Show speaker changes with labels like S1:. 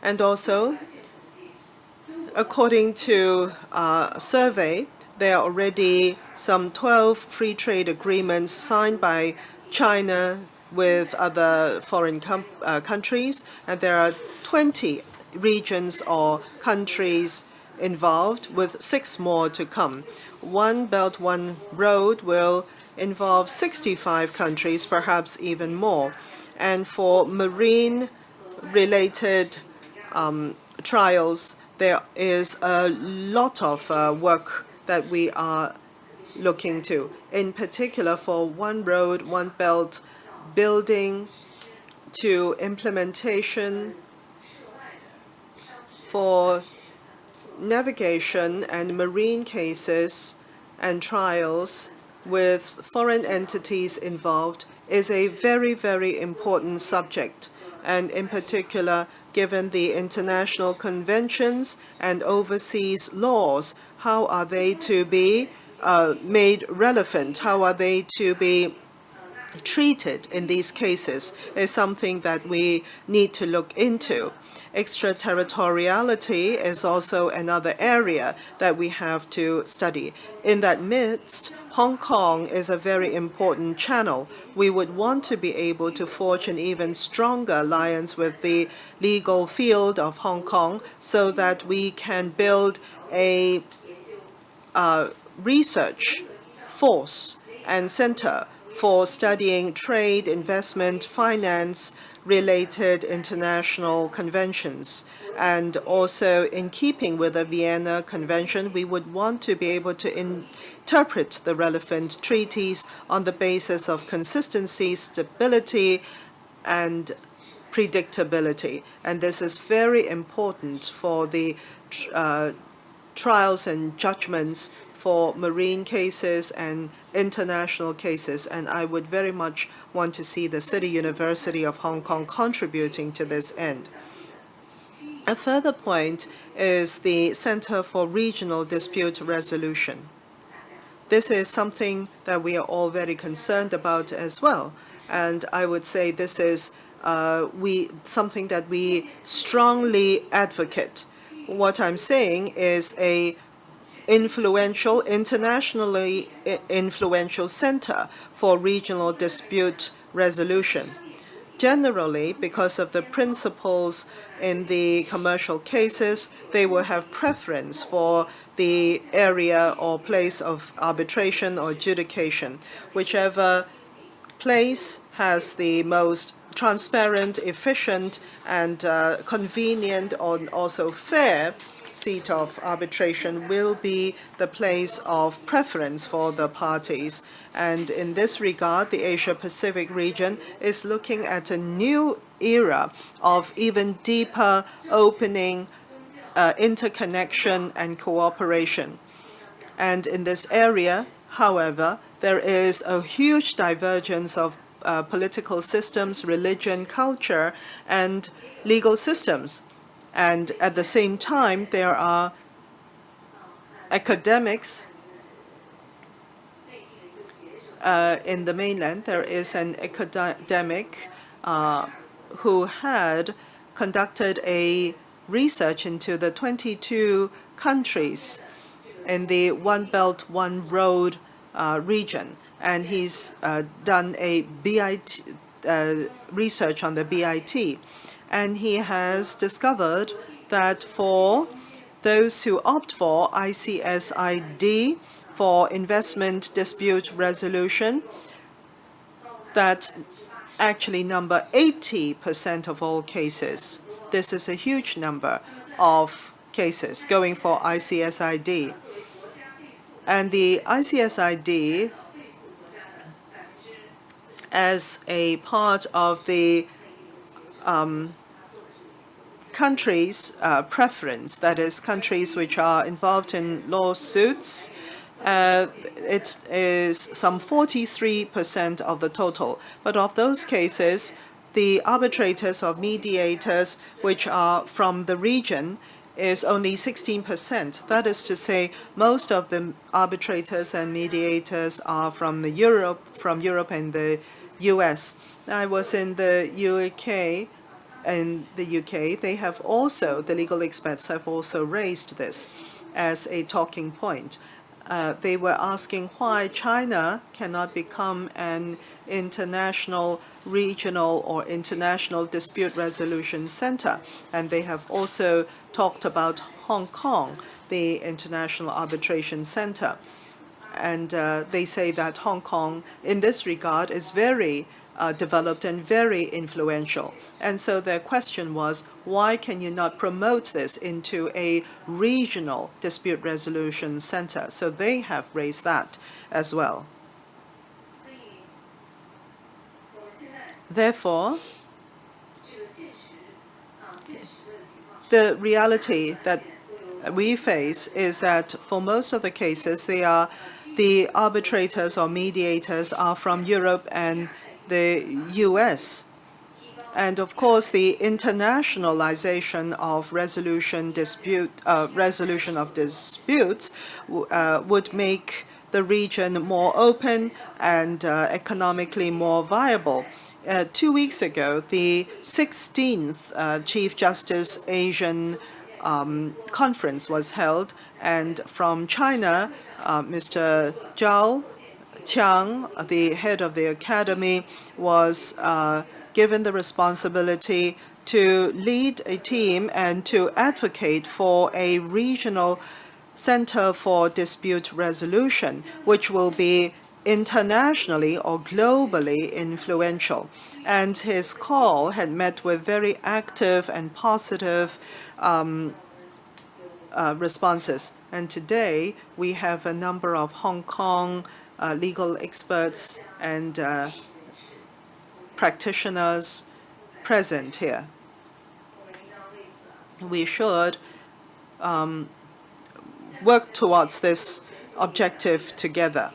S1: And also, according to a survey, there are already some 12 free trade agreements signed by China with other foreign countries, and there are 20 regions or countries involved, with 6 more to come. One Belt, One Road will involve 65 countries, perhaps even more. And for marine-related trials, there is a lot of work that we are looking to. In particular, for One Road, One Belt building to implementation for navigation and marine cases and trials with foreign entities involved is a very, very important subject. And in particular, given the international conventions and overseas laws, how are they to be made relevant? How are they to be treated in these cases is something that we need to look into. Extraterritoriality is also another area that we have to study. In that midst, Hong Kong is a very important channel. We would want to be able to forge an even stronger alliance with the legal field of Hong Kong so that we can build a research force and center for studying trade, investment, finance related international conventions. And also, in keeping with the Vienna Convention, we would want to be able to interpret the relevant treaties on the basis of consistency, stability, and predictability. And this is very important for the trials and judgments for marine cases and international cases, and I would very much want to see the City University of Hong Kong contributing to this end. A further point is the Center for Regional Dispute Resolution. This is something that we are all very concerned about as well, and I would say this is something that we strongly advocate. What I'm saying is a internationally influential center for regional dispute resolution. Generally, because of the principles in the commercial cases, they will have preference for the area or place of arbitration or adjudication. Whichever place has the most transparent, efficient, and convenient, or also fair seat of arbitration will be the place of preference for the parties. And in this regard, the Asia-Pacific region is looking at a new era of even deeper opening, interconnection, and cooperation. And in this area, however, there is a huge divergence of political systems, religion, culture, and legal systems. And at the same time, there are academics in the mainland. There is an academic who had conducted a research into the 22 countries in the One Belt, One Road region. And he's done a research on the BIT. And he has discovered that for those who opt for ICSID for investment dispute resolution, that actually number 80% of all cases. This is a huge number of cases going for ICSID. And the ICSID, as a part of the countries' preference, that is, countries which are involved in lawsuits, it is some 43% of the total. But of those cases, the arbitrators or mediators which are from the region is only 16%. That is to say, most of the arbitrators and mediators are from Europe and the US. I was in the UK in the UK, the legal experts have also raised this as a talking point. They were asking why China cannot become an international, regional, or international dispute resolution center. And they have also talked about Hong Kong, the International Arbitration Center. And they say that Hong Kong, in this regard, is very developed and very influential. And so their question was, why can you not promote this into a regional dispute resolution center? So they have raised that as well. Therefore, the reality that we face is that for most of the cases, the arbitrators or mediators are from Europe and the US. And of course, the internationalization of resolution of disputes would make the region more open and economically more viable. 2 weeks ago, the 16th Chief Justice Asian conference was held, and from China, Mr. Zhao Qiang, the head of the academy, was given the responsibility to lead a team and to advocate for a regional center for dispute resolution, which will be internationally or globally influential. And his call had met with very active and positive responses. And today, we have a number of Hong Kong legal experts and practitioners present here. We should work towards this objective together.